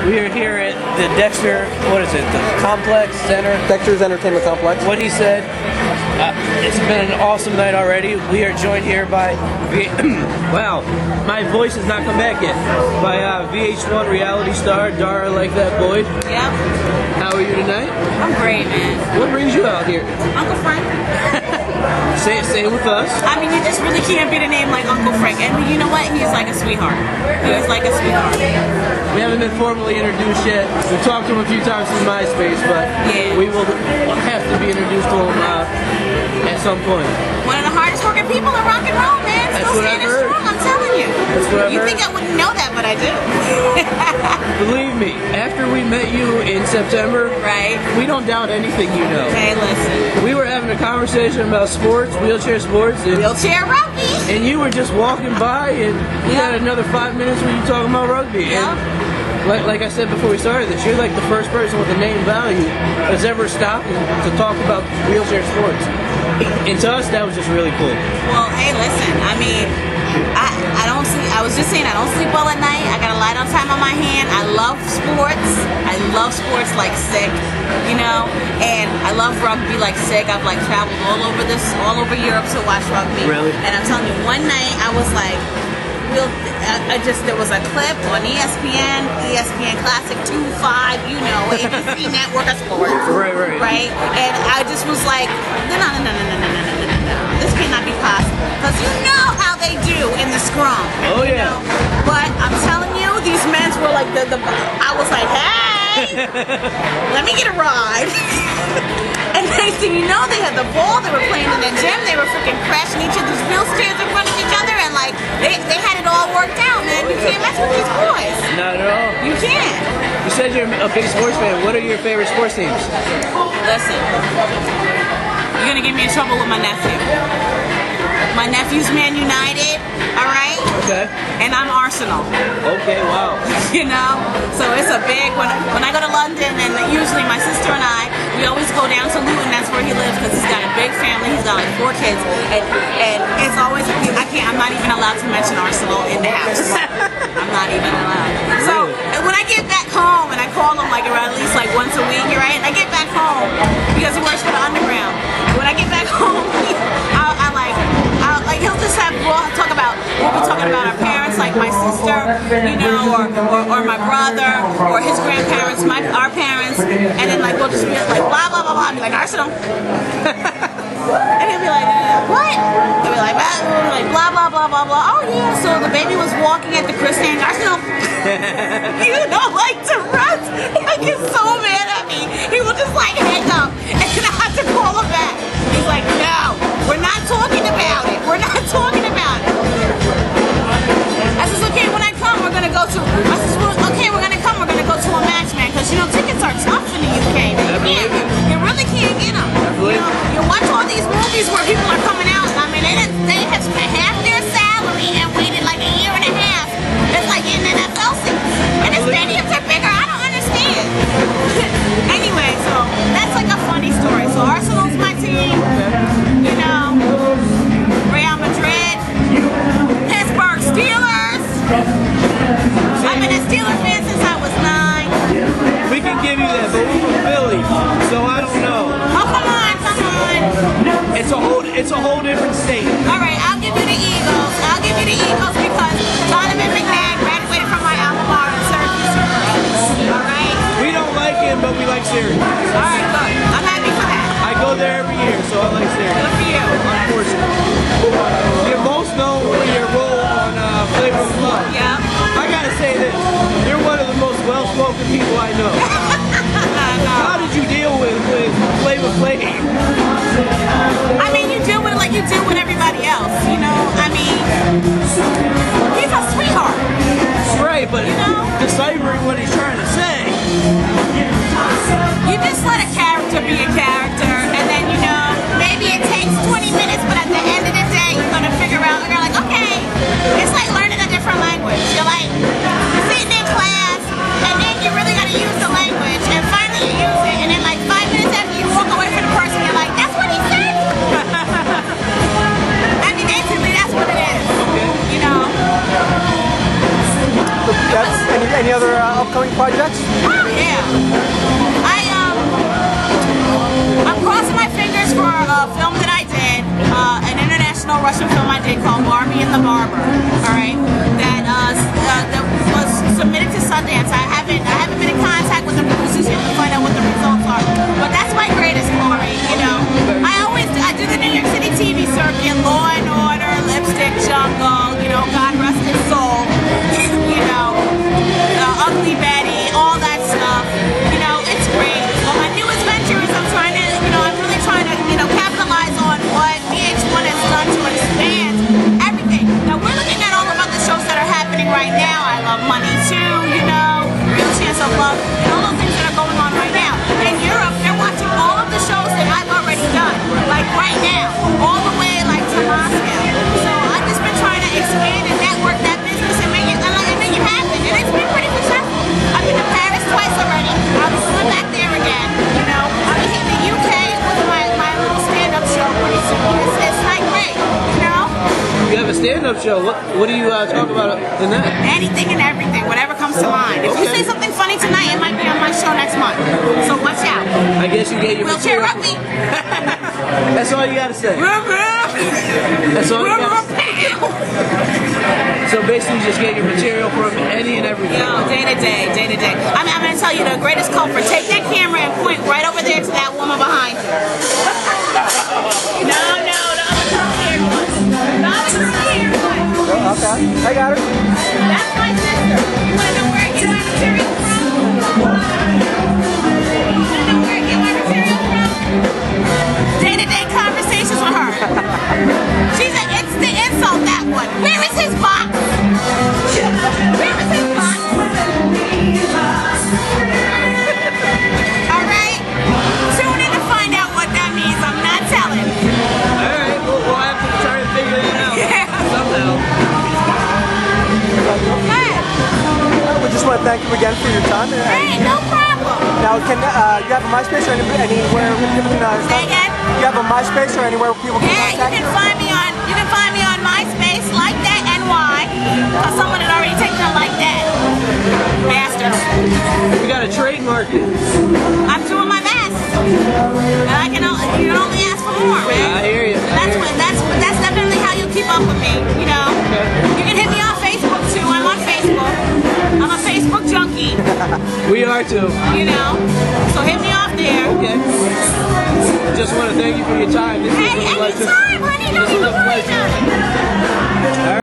We are here at the Dexter, what is it, the Complex Center? Dexter's Entertainment Complex. What he said, it's been an awesome night already. We are joined here by, wow, my voice has not come back yet, by VH-1 reality star, Dara Like That Boyd. Yep. How are you tonight? I'm great, man. What brings you out here? Uncle Frank. Say it with us. I mean, you just really can't beat a name like Uncle Frank. And you know what? He's like a sweetheart. He's like a sweetheart. We haven't been formally introduced yet. We've talked to him a few times through MySpace, but yeah, we will have to be introduced to him at some point. One of the hardest working people in rock and roll, man. That's what I've heard. Strong, I'm telling you. That's what I've heard. You think I wouldn't know that, but I do. Believe me, after we met you in September, right? We don't doubt anything you know. Hey, listen. We were having a conversation about sports, wheelchair sports. Wheelchair rugby. And you were just walking by and you had another 5 minutes when you were talking about rugby. Yep. And like I said before we started this, you're like the first person with a name value that's ever stopped to talk about wheelchair sports. And to us, that was just really cool. Well, hey, listen, I mean, I don't sleep. I was just saying, I don't sleep well at night. I got a lot of time on my hand. I love sports. I love sports like sick, you know, and I love rugby like sick. I've like traveled all over Europe to watch rugby. Really? And I'm telling you, one night I was like, there was a clip on ESPN Classic 2-5, you know, ABC Network of Sports. Right? And I just was like, no. This cannot be possible. Because you know how they do in the scrum. Oh, yeah. Know? But I'm telling you, these men were like, I was like, hey, let me get a ride. And next thing you know, they had the ball, they were playing in the gym, they were freaking crashing each other's wheelchairs in front of each other, and like, they had it all worked out, man. You can't mess with these boys. Not at all. You can't. You said you're a big sports fan. What are your favorite sports teams? Listen, you're gonna get me in trouble with my nephew. My nephew's Man United, alright? Okay. And I'm Arsenal. Okay, wow. You know? So it's a big, when I go to London, and usually my sister and I, we always go down to Luton, that's where he lives, because he's got a big family, he's got like 4 kids, and it's always, I'm not even allowed to mention Arsenal in the house. I'm not even allowed. So when I get back home, and I call him like around at least like once a week, right? And I get back home, because he works for the Underground. When I get back home, he'll just we'll be talking about our parents, like my sister, you know, or my brother, or his grandparents, our parents, and then like we'll just be like blah blah blah blah, I'll be like Arsenal, and he'll be like what? I'll be like blah blah blah blah blah. Oh yeah, so the baby was walking at the Cruisin Arsenal. You don't like to run. Like he's so mad at me. He will just like hang up, and then I have to call him back. He's like, no, we're not talking about it. We're not talking about it. I says, okay, when I come, we're gonna go to. I says, well, okay, we're gonna come. We're gonna go to a match, man, because you know tickets are tough in the UK. You really can't get them. You know, you watch all these movies where people are coming out. I mean, they have spent half their salary and waited like a year and a half. It's like in NFL seats, and the stadiums are bigger. I don't understand. Anyway, so that's like a funny story. So Arsenal's my team. You know, Real Madrid, Pittsburgh Steelers. I've been a Steelers fan since I was 9. We can give you that, but we're from Philly, so I don't know. Oh, come on. It's a whole different state. All right, I'll give you the Eagles. Because Donovan McNabb graduated from my alma mater, Syracuse. All right. We don't like him, but we like Syracuse. All right, good. I'm happy for that. I go there every year, so I like Syracuse. Good for you. Unfortunately. You're most known for your role on Flavor of Love. Yeah. I gotta say this. You're one of the most well-spoken people I know. How did you deal with Flavor Flav? I mean, you deal with it like you deal with everybody else, you know? I mean, he's a sweetheart. Right, but you know? Deciphering what he's trying to say. You just let a character be a character, and then, you know, maybe it takes 20 minutes, but at the end of the day, you're going to figure out, you're like, okay, it's like learning a different language. You're like, you're sitting in class, and then you really got to use the language, and finally you use it, and then like 5 minutes after you walk away from the person, you're like, that's what he said? I mean, basically, that's what it is, you know? Any other upcoming projects? Oh yeah. I'm crossing my fingers for a film that I did, an international Russian film I did called Barbie and the Barber. All right, that was submitted to Sundance. I haven't been in contact with the producers yet to find out what the results are. But that's my greatest glory, you know. I do the New York City TV circuit, Law and Order, Lipstick Jungle, you know, God rest his soul, you know, Ugly Betty, all that stuff. You know, it's great. Well, my newest venture is I'm really trying to, you know, capitalize on what VH1 has done to expand everything. Now we're looking at all of other shows that are happening right now. I Love Money too, you know, Real Chance of Love, and all those things that are going on right now. In Europe, they're watching all of the shows that I've already done, like right now, all the way like to Moscow. So I've just been trying to expand and network that business and make it happen, and it's been pretty successful. I've been to Paris twice already. I'll be going back there again. You know, I'll be hitting the UK with my little stand-up show pretty soon. It's like great, you know. You have a stand-up show. What do you talk about in that? Anything and everything, whatever comes to mind. If you say something funny tonight, it might be on my show next month. So watch out. I guess you get your Wheelchair material. rugby. That's all you gotta say. That's all you gotta say. So basically, just get your material from any and everything. Yo, day to day, day to day. I'm gonna tell you the greatest culprit. Take that camera and point right over there to that woman behind. No, the other girl here was. The other girl here was. Okay, I got her. That's my sister. You wanna know where I get my material from? You wanna know where I get my material from? Day to day conversations with her. She's an instant insult, that one. Where is his box? Where is his box? Alright? Tune in to find out what that means. I'm not telling. Alright, we'll have to try to figure it out. Yeah. Somehow. Good. We just want to thank you again for your time. Hey, no problem. Now, can you have a MySpace or anywhere people can Say again? You have a MySpace or anywhere people can Yeah, contact you can find me on MySpace, Like That NY. Someone had already taken a Like That. Bastards. You gotta trademark it. I'm doing my best. And you can only ask for more, man. I hear you. That's definitely how you keep up with me, you know. You can hit me on Facebook too. I'm on Facebook. I'm a Facebook junkie, We are too. you know. So hit me off there. Okay. Just want to thank you for your time. This Hey, was a pleasure. anytime, honey. Don't This was even a worry pleasure. about it.